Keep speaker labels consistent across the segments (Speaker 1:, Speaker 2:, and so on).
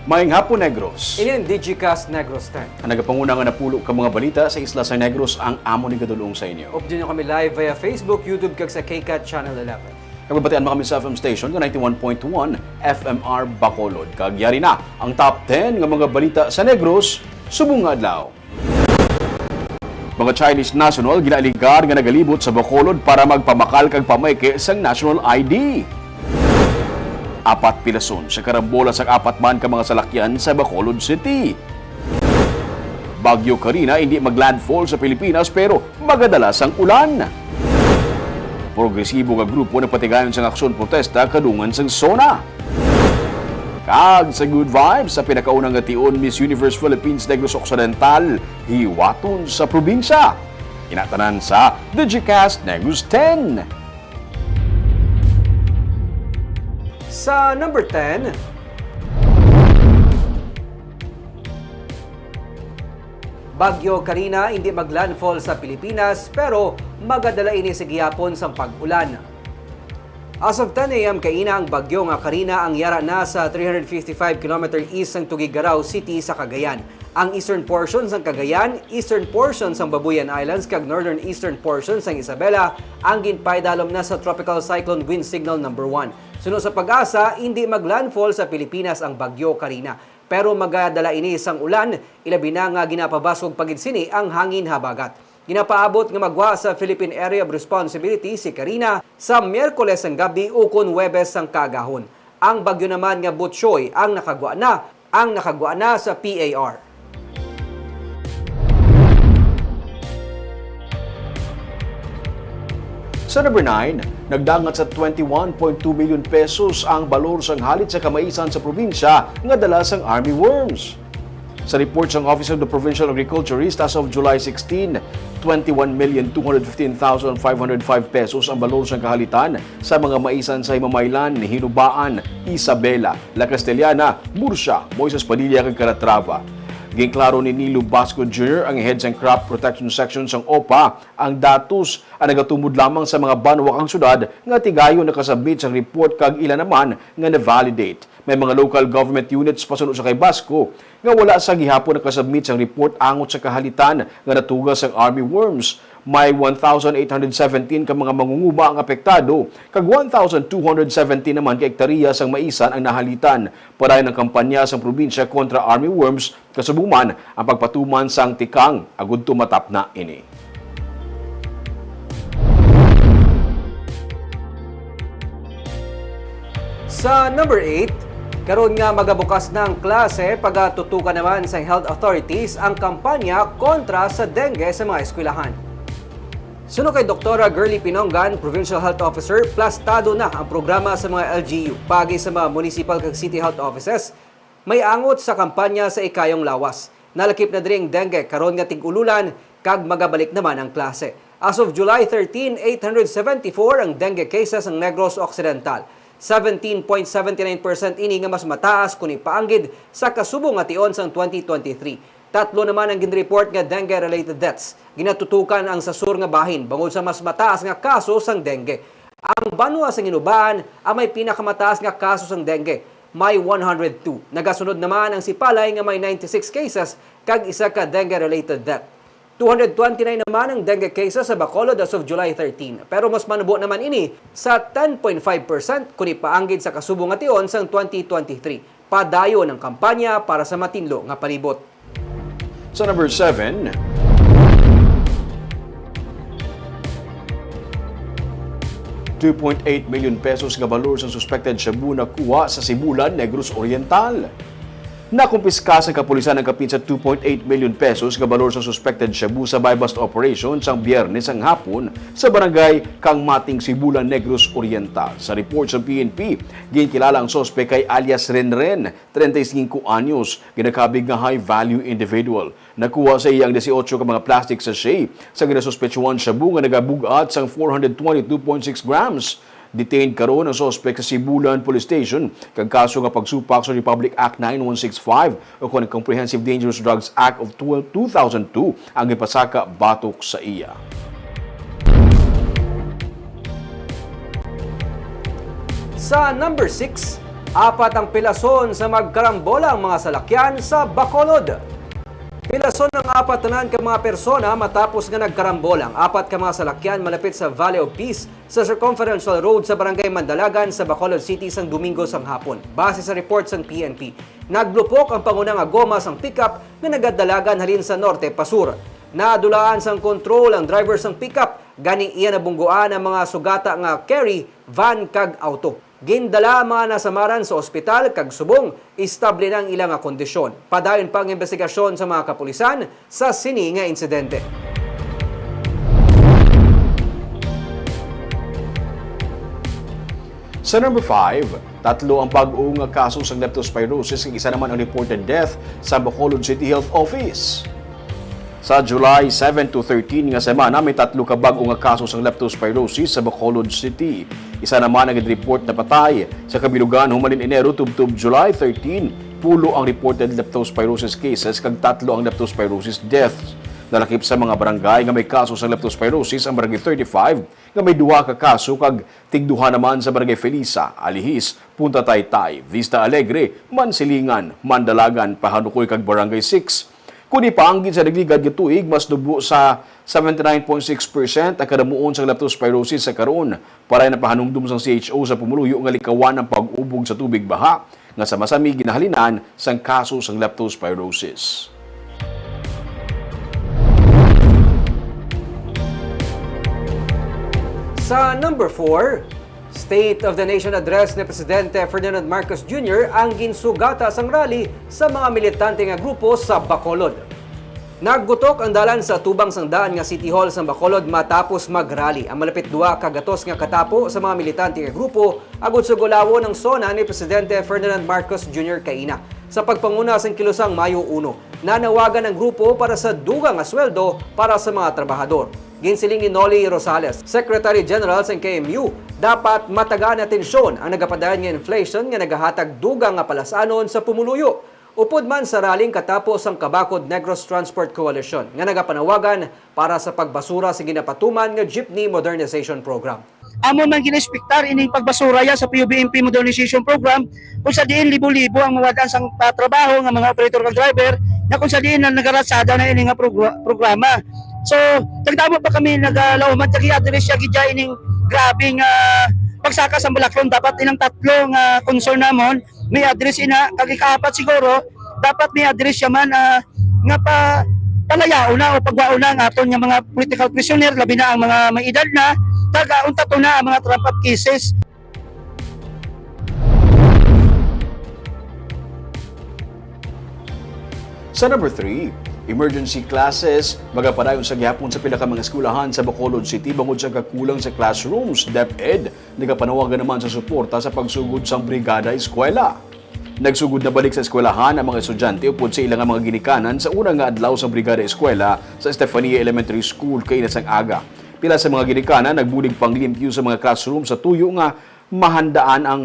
Speaker 1: Maayong hapon, Negros.
Speaker 2: Ini ang Digicast Negros 10.
Speaker 1: Ang nagapanguna nga napulo ka mga balita sa Isla sa Negros ang amo ni Gadulong sa inyo.
Speaker 2: Update nyo kami live via Facebook, YouTube, kag sa KCAT Channel 11.
Speaker 1: Nagbabatian mo kami sa FM station ka 91.1 FMR Bacolod. Kagyari na ang top 10 nga mga balita sa Negros, subong nga adlaw. Mga Chinese national ginaligar nga nagalibot sa Bacolod para magpamakal kag pamayke sang national ID. Apat pilason sa karambola sa apat man ka mga salakyan sa Bacolod City. Bagyo Karina hindi maglandfall sa Pilipinas pero magadalas ang ulan. Progresibo nga grupo na patigayon sa aksyon protesta kadungan sa SONA. Kag sa good vibes sa pinakaunang ation Miss Universe Philippines Negros Occidental hiwaton sa probinsya. Inatanan sa Digicast Negros 10.
Speaker 2: Sa number 10, Bagyo Karina hindi maglandfall sa Pilipinas pero magadala ini sa gihapon sa pag-ulan. As of 10 a.m. kaina ang bagyo nga Karina ang yara na sa 355 km east ng Tuguegarao City sa Cagayan. Ang eastern portion ng Cagayan, eastern portion ng Babuyan Islands kag northern eastern portion ng Isabela ang ginpaydalom na sa Tropical Cyclone Wind Signal number 1. Sunod sa pag-asa, hindi maglandfall sa Pilipinas ang Bagyo Karina. Pero magadala ini isang ulan, ilabi na nga ginapabasog pagidsini ang hangin habagat. Ginapaabot nga magwa sa Philippine Area of Responsibility si Karina sa Miyerkules ang gabi ukon Huwebes ang kagahon. Ang bagyo naman nga Butchoy ang nakagwa na sa PAR.
Speaker 1: Sa number 9, nagdangat sa 21.2 million pesos ang balor sang halit sa kamaisan sa probinsya nga dala sang army worms. Sa report ng Office of the Provincial Agriculturist as of July 16, 21,215,505 pesos ang balor sang kahalitan sa mga maisan sa Himamaylan, Hinubaan, Isabela, La Castellana, Bursa, Moises Padilla ug Calatrava. Ginklaro ni Nilo Basco Jr. ang Heads and Crop Protection Section sang OPA ang datos ang nagatumod lamang sa mga banwakang syudad nga tigayon nakasubmit sang report kag ilan naman nga na-validate. May mga local government units pasunod sa kay Basco nga wala sa gihapon nakasubmit sang report angot sa kahalitan nga natugas ang army worms. May 1,817 ka mga mangunguma ang apektado, kag 1,217 naman ka hektarya sang maisan ang nahalitan. Paray ng kampanya sa probinsya kontra army worms, kasubuman ang pagpatuman sang tikang agud tumatap na ini.
Speaker 2: Sa number 8, karon nga magabukas ng klase pagatutukan naman sa health authorities ang kampanya kontra sa dengue sa mga eskwelahan. Sunod kay Dr. Girly Pinongan, Provincial Health Officer, plastado na ang programa sa mga LGU. Pagi sa mga municipal kag city health offices, may angot sa kampanya sa ikayong lawas. Nalakip na diri ang dengue karon nga tig-ululan kag magabalik naman ang klase. As of July 13, 874 ang dengue cases ang Negros Occidental. 17.79% ini nga mas mataas kung ipaanggid sa kasubong nga tion sang 2023. Tatlo naman ang ginreport nga dengue-related deaths. Ginatutukan ang sa sur nga bahin bangod sa mas mataas nga kaso sang dengue. Ang Banwa sa Hinubaan ang may pinakamataas nga kaso sang dengue, may 102. Nagasunod naman ang Sipalay nga may 96 cases kag isa ka dengue-related death. 229 naman ang dengue cases sa Bacolod as of July 13. Pero mas manubo naman ini sa 10.5% kung ipaanggid sa kasubong nga tion sang 2023. Padayon ang kampanya para sa matinlo nga palibot.
Speaker 1: Sa number 7, ₱2.8 million nga balor sa suspected shabu na kuha sa Sibulan, Negros Oriental. Nakumpiska sa kapulisan ng kapit sa ₱2.8 million nga balor sa suspected shabu sa buy-bust operation sang Biyernes ang hapon sa barangay Kangmating, Sibulan, Negros Oriental. Sa report sa PNP, ginkilala ang sospek kay alias Renren, 35 anyos, ginakabig nga high-value individual. Nakuha sa iyang 18 ka mga plastic sachet sa ginasuspetsuhan shabu nga nagabugat sang 422.6 grams. Detained karon ang sospek sa Sibulan Police Station kag kaso nga pagsupak sa Republic Act 9165 o kon Comprehensive Dangerous Drugs Act of 2002 ang ipasaka batok sa iya.
Speaker 2: Sa number 6, Apat ang pilason sa magkarambola ang mga salakyan sa Bacolod. Pilason ng apat tanan ka mga persona matapos nga nagkarambola ang apat ka mga salakyan malapit sa Valley of Peace sa Circumferential Road sa Barangay Mandalagan sa Bacolod City sang Domingo sang hapon. Base sa report sang PNP, naglupok ang pangunang goma sang pickup nga nagadalagan halin sa norte pasur. Nadulaan sang kontrol ang driver sang pickup, gani iya nabungguan ang mga sugata nga carry, van kag auto. Gindala mga nasamaran sa ospital kag subong istable ng ilang kondisyon. Padayon pang investigasyon sa mga kapulisan sa sini nga insidente.
Speaker 1: Sa number 5, tatlo ang bag-o nga kaso sa leptospirosis ug isa naman ang reported death sa Bacolod City Health Office. Sa July 7 to 13 nga semana, may tatlo ka bag-o nga kaso sa leptospirosis sa Bacolod City. Isa naman ang report na patay. Sa kabilugan, humalin Enero tubtub July 13, pulo ang reported leptospirosis cases kag tatlo ang leptospirosis deaths. Nalakip sa mga barangay nga may kaso sa leptospirosis ang barangay 35 nga may duha ka kaso kag tigduha naman sa barangay Felisa, Alihis, Punta Taytay, Vista Alegre, Mansilingan, Mandalagan, Pahanukoy kag barangay 6. Kuni pa ang sa nagligad nga tuig, mas dugo sa 79.6% ang kadamuon sa leptospirosis sa karon. Para na pahanumdum sang CHO sa pumuluyo nga likawan ang pag-ubog sa tubig baha nga sa masami ginahalinan sang kaso sa leptospirosis.
Speaker 2: Sa number 4, State of the Nation Address ni Presidente Ferdinand Marcos Jr. ang ginsugata sang rally sa mga militante nga grupo sa Bacolod. Naggutok ang dalan sa tubang sang daan nga City Hall sa Bacolod matapos mag-rally. Ang malapit duwa kagatos nga katapo sa mga militante nga grupo agud sa gulawo ng sona ni Presidente Ferdinand Marcos Jr. kaina. Sa pagpanguna sang kilosang Mayo 1, nanawagan ang grupo para sa dugang nga sweldo para sa mga trabahador. Ginsiling ni Noli Rosales, Secretary General sa KMU, dapat matagaan atensyon ang nagapadayon nga inflation nga nagahatag dugang nga palasanon sa pumuluyo. Upod man sa raling katapos ang Kabakod Negros Transport Coalition nga nagapanawagan para sa pagbasura sa ginapatuman nga Jeepney Modernization Program.
Speaker 3: Amo man ginespektar ining pagbasura ya sa PUBMP Modernization Program kung sa diin libo-libo ang mga dansang patrabaho nga mga operator kag driver na kung sa diin na nagarasada na ining programa. So, tagdamo pa kami nagalauman tagi address siya gidya ining grabing pagsaka sa Bulaklon. Dapat inang tatlong concern namon may address ina kag ikaapat siguro dapat may address siya man nga palayao na o pagwao na ang aton nga mga political prisoner labi na ang mga may edad na taga unta to na ang mga trump-up cases.
Speaker 1: Sa number 3, emergency classes, magapadayon sa gihapon sa pila ka mga eskwelahan sa Bacolod City bangod sa kakulang sa classrooms. DepEd nagapanawagan naman sa suporta sa pagsugod sa brigada eskwela. Nagsugod na balik sa eskwelahan ang mga estudyante upod sa ilang mga ginikanan sa unang nga adlaw sa brigada eskwela sa Estefania Elementary School kay nasang aga. Pila sa mga ginikanan nagbulig panglimpyo sa mga classroom sa tuyo nga mahanda na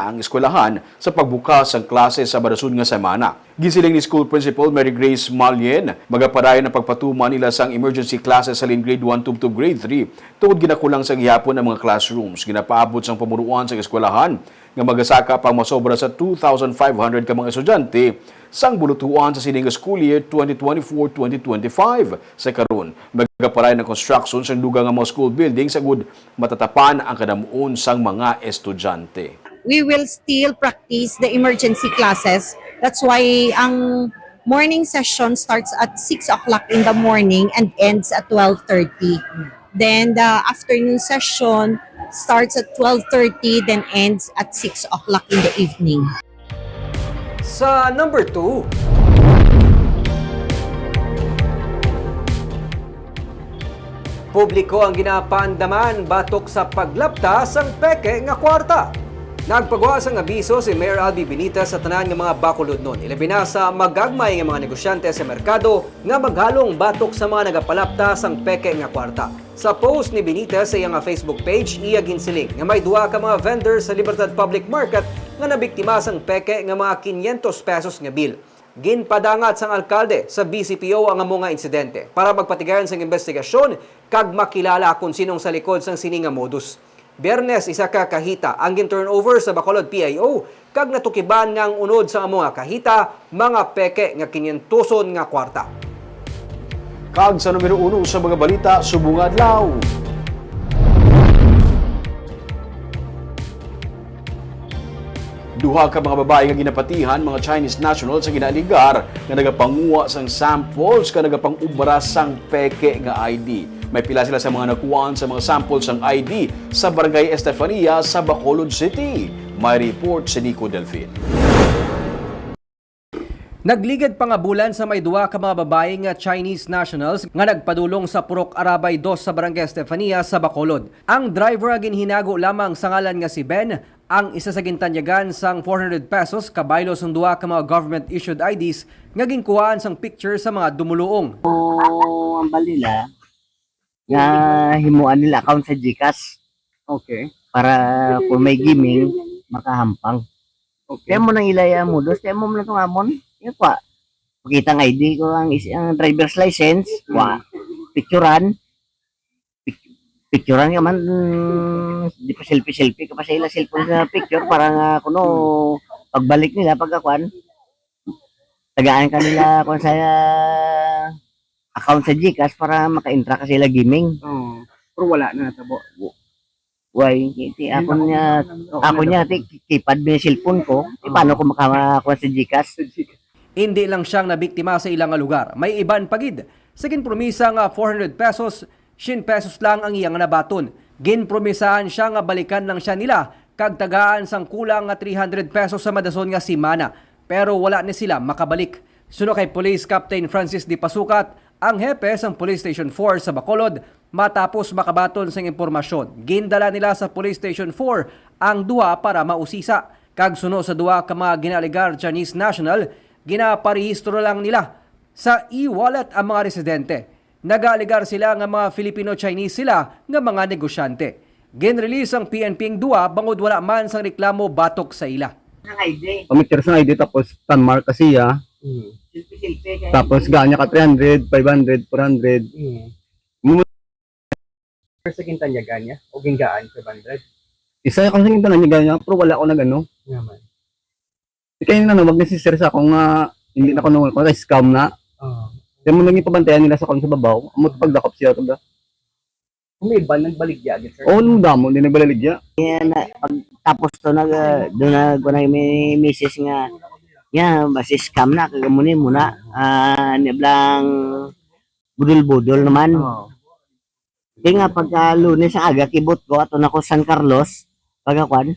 Speaker 1: ang eskwelahan sa pagbukas ng klase sa barasun nga semana. Gisiling ni School Principal Mary Grace Malien, magapadayon ang pagpatuma nila sang emergency classes sa grade 1 to grade 3 tungod ginakulang sa gihapon ang mga classrooms. Ginapaabot sang pamuruan sa eskwelahan nga magasaka pang masobra sa 2,500 ka mga estudyante sang bulutuan sa sining school year 2024-2025 sa karon. Magapadayon ng construction sa dugang nga mga school buildings agud matatapan ang kadamuon sang mga estudyante.
Speaker 4: We will still practice the emergency classes. That's why ang morning session starts at 6 o'clock in the morning and ends at 12:30. Then the afternoon session starts at 12:30 then ends at 6 o'clock in the evening.
Speaker 2: Sa number 2, publiko ang ginapaandaman batok sa paglapta sang peke nga kwarta. Nagpagawa sang abiso si Mayor Albi Benitez sa tanan nga mga Bacolodnon. Ilabi na sa magagmay nga mga negosyante sa merkado nga maghalong batok sa mga nagapalapta sang peke nga kwarta. Sa post ni Benitez sa iyang Facebook page, iya ginsiling nga may duha ka mga vendors sa Libertad Public Market nga nabiktima sang peke nga mga 500 pesos nga bill. Ginpadangat sang alkalde sa BCPO ang amo nga insidente para magpatigayon sang investigasyon kag makilala kung sinong sa likod sang sining nga modus. Biyernes isa ka kahita ang gin-turnover sa Bacolod PIO kag natukiban nga ang unod sa mga kahita mga peke nga 500 nga kwarta.
Speaker 1: Kag sa numero 1 sa mga balita, subong adlaw. Duha ka mga babae nga ginapatihan mga Chinese nationals sa ginaligar nga nagapanguha sang samples ka nagapangubra sang peke nga ID. May pila sila sa mga nakuhaan sa mga samples sang ID sa Barangay Estefania sa Bacolod City. May report si Nico Delfin.
Speaker 2: Nagligad pa nga bulan sa may duwa ka mga babae nga Chinese nationals nga nagpadulong sa Purok Arabay 2 sa Barangay Estefania sa Bacolod. Ang driver nga ginhinago lamang sa ngalan nga si Ben ang isa sa gintanyagan sang 400 pesos kabaylo sang duwa ka mga government issued IDs nga ginkuhaan sang picture sa mga dumuluong.
Speaker 3: Ang balila nga himuan nila account sa GCash.
Speaker 2: Okay.
Speaker 3: Para kung may gaming makahampang. Kaya mo nang ilaya mo dos, kaya mo na itong amon. Yan pa. Pakita ng ID ko ang driver's license. Wa. Picturean. Picturean ka man. Di pa selfie-selfie ka pa sa ila cellphone sa picture. Para nga kuno pagbalik nila pagkakuan. Tagaan ka nila kung sa account sa GCash para maka-intra ka sila gaming.
Speaker 2: Pero wala na natabo.
Speaker 3: Why, ako niya, kipad mo yung cellphone ko, paano ko makakuha sa GCash?
Speaker 2: Hindi lang siyang nabiktima sa ilang lugar. May iban pagid. Sa ginpromisa nga 400 pesos, 100 pesos lang ang iyang nabaton. Ginpromisahan siya nga balikan lang siya nila kag tagaan sang kulang nga 300 pesos sa madason nga simana. Pero wala ni sila makabalik. Suno kay Police Captain Francis Di Pasukat, ang hepe sang Police Station 4 sa Bacolod, matapos makabaton sang impormasyon. Gindala nila sa Police Station 4 ang duwa para mausisa. Kag suno sa duwa ka mga ginaligar Chinese national, ginaparehistro lang nila sa e-wallet ang mga residente. Nagaligar sila nga mga Filipino-Chinese sila nga mga negosyante. Ginrelease ang PNP ang duwa bangod wala man sang reklamo batok sa ila.
Speaker 5: Pamikir sa ID tapos tanmark kasi ya. Tapos ganya ka 300, 500, 400.
Speaker 2: Sa gintanyagan niya o gingaan 500?
Speaker 5: Isa akong singin na niya pero wala ako na gano.
Speaker 2: Naman.
Speaker 5: Kaya na wag necessary sa akong hindi na ko nung scam na. Kaya mo nang ipabantayan nila sa akong sa babaw. Amo pagdakop siya to da.
Speaker 2: Kung may ban nagbaligya agad sir.
Speaker 5: Oo, nung damo din nagbaligya.
Speaker 3: Tapos to doon na may message nga, basi scam na, kagamunin mo na, niblang budol-budol naman. Kaya nga pagka Lunes ang aga, kibot ko, ato na ko San Carlos, pagkakuan,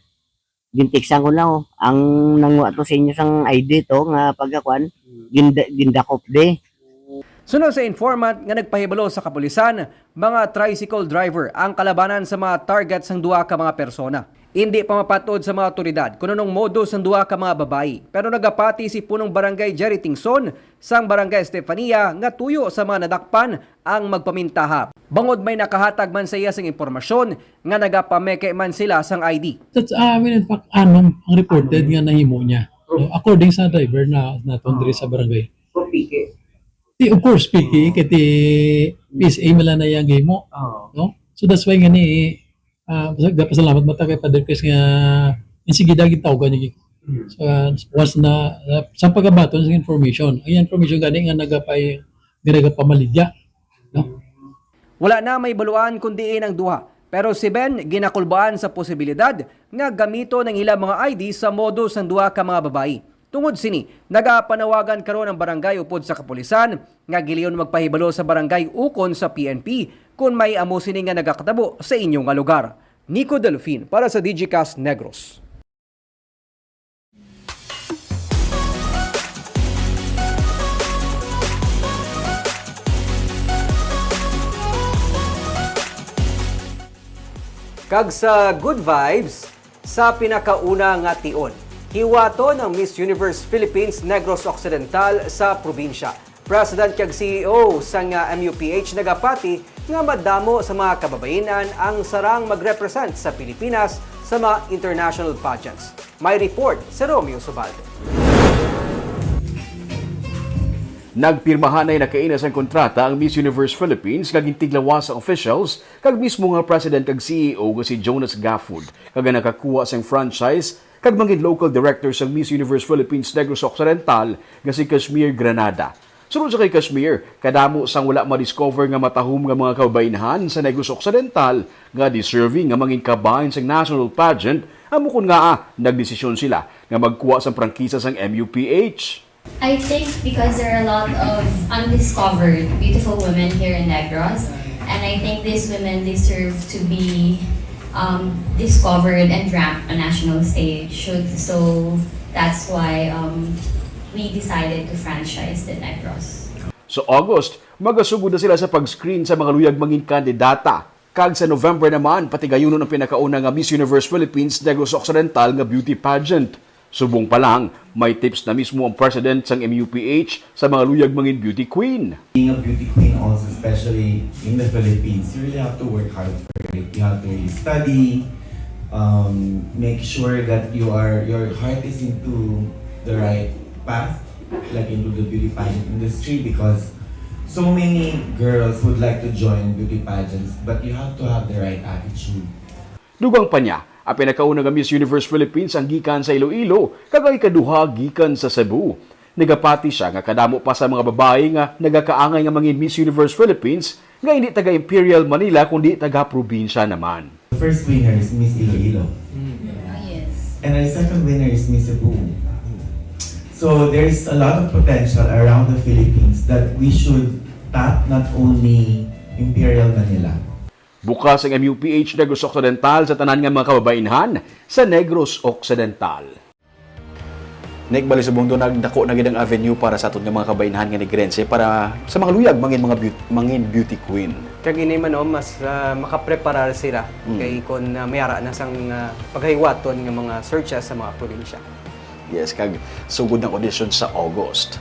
Speaker 3: gintiksan ko na ang nanguha to sa inyo sang ID to, nga pagkakuan, gindakop de.
Speaker 2: Sunod sa informant nga nagpahibalo sa kapulisan, mga tricycle driver ang kalabanan sa mga target sang duwa ka mga persona. Hindi pa mapatod sa mga otoridad kung anong modus ng duwa ka mga babae. Pero nagapati si punong barangay Jerry Tingson sang barangay Estefania nga tuyo sa mga nadakpan ang magpamintaha. Bangod may nakahatag man sa iya sang impormasyon nga nagapameke man sila sang ID.
Speaker 6: That's in fact ang reported nga nahimo niya. No, according sa driver na natundri sa barangay. Of course, PK kiti PSA mala na yang himo. No? So that's why nga ni pasalamat mata kay Father Chris nga insigida gitawgan niya. So once na sa pagkabaton sa information, ang information gani nga nagapay pamaligya. No?
Speaker 2: Wala na may baluan kundi ang duha. Pero si Ben ginakulbaan sa posibilidad nga gamito ng ilang mga ID sa modus ng duha ka mga babae. Tungod sini, nagapanawagan karon ang barangay upod sa kapulisan nga giliyon magpahibalo sa barangay ukon sa PNP kung may amo sini nga nagakatabo sa inyong nga lugar. Nico Delfin para sa DigiCast Negros. Kag sa good vibes sa pinakauna nga tion. Hiwato ng Miss Universe Philippines Negros Occidental sa probinsya. President kag CEO sang MUPH nagapati nga madamo sa mga kababainan ang sarang magrepresent sa Pilipinas sa mga international pageants. May report si Romeo Subalde.
Speaker 1: Nagpirmahan ay nakainas ang kontrata ang Miss Universe Philippines kag intiglawas ang officials kag mismo nga president kag CEO nga si Jonas Gafford kag nakakuha sang franchise kag mangin local director sa Miss Universe Philippines Negros Occidental nga si Kashmir Granada. Sunod sa kay Kashmir, kadamo sang wala ma-discover nga matahom nga mga kabaynhan sa Negros Occidental nga deserving nga mangin kabahin sa national pageant, amukon nga nagdesisyon sila nga magkuha sang prangkisa sang MUPH.
Speaker 7: I think because there are a lot of undiscovered beautiful women here in Negros, and I think these women deserve to be discovered and ramped on national stage. So that's why we decided to franchise the Negros.
Speaker 1: Sa August, magasugod na sila sa pag-screen sa mga luyag mangin kandidata. Kag sa November naman, pati gayunon ang pinakauna nga Miss Universe Philippines Negros Occidental nga beauty pageant. Subong pa lang, may tips na mismo ang president sang MUPH sa mga luyag mangin beauty queen.
Speaker 8: Being a beauty queen also, especially in the Philippines, you really have to work hard for it. You have to really study, make sure that your heart is into the right path, like into the beauty pageant industry, because so many girls would like to join beauty pageants, but you have to have the right attitude.
Speaker 1: Dugang pa niya, ang pinakauna nga Miss Universe Philippines ang gikan sa Iloilo, kag ikaduha gikan sa Cebu. Nagapati siya nga kadamo pa sa mga babae nga nagakaangay nga mangin Miss Universe Philippines nga hindi taga Imperial Manila kundi taga probinsya naman.
Speaker 8: The first winner is Miss Iloilo,
Speaker 7: Yes.
Speaker 8: and our second winner is Miss Cebu. So there's a lot of potential around the Philippines that we should tap, not only Imperial Manila.
Speaker 1: Bukas ang MUPH Negros Occidental sa tanan nga mga kababainhan sa Negros Occidental. Nagbali sa mundo nagdako na gid ang avenue para sa aton nga mga kababainhan nga Negrense para sa mga luyag mangin beauty queen.
Speaker 2: Kag ini man mas makapreparar sila kay kon mayara na sang paghiwaton nga mga searches sa mga probinsya.
Speaker 1: Yes, kag sugod ng audition sa August.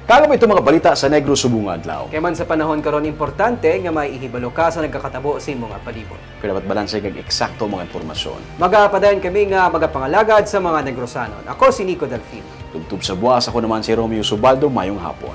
Speaker 1: Kaya ba ito mga balita sa Negros Subong Adlaw?
Speaker 2: Kaya man sa panahon karon importante nga maihibalo ka sa nagkakatabo sa imong palibot.
Speaker 1: Kaya dapat balanse kag eksakto mga impormasyon.
Speaker 2: Magapadayon kami nga magapangalagad sa mga Negrosanon. Ako si Nico Delfino.
Speaker 1: Tugtub sa buwas, ako naman si Romeo Subaldo, mayong hapon.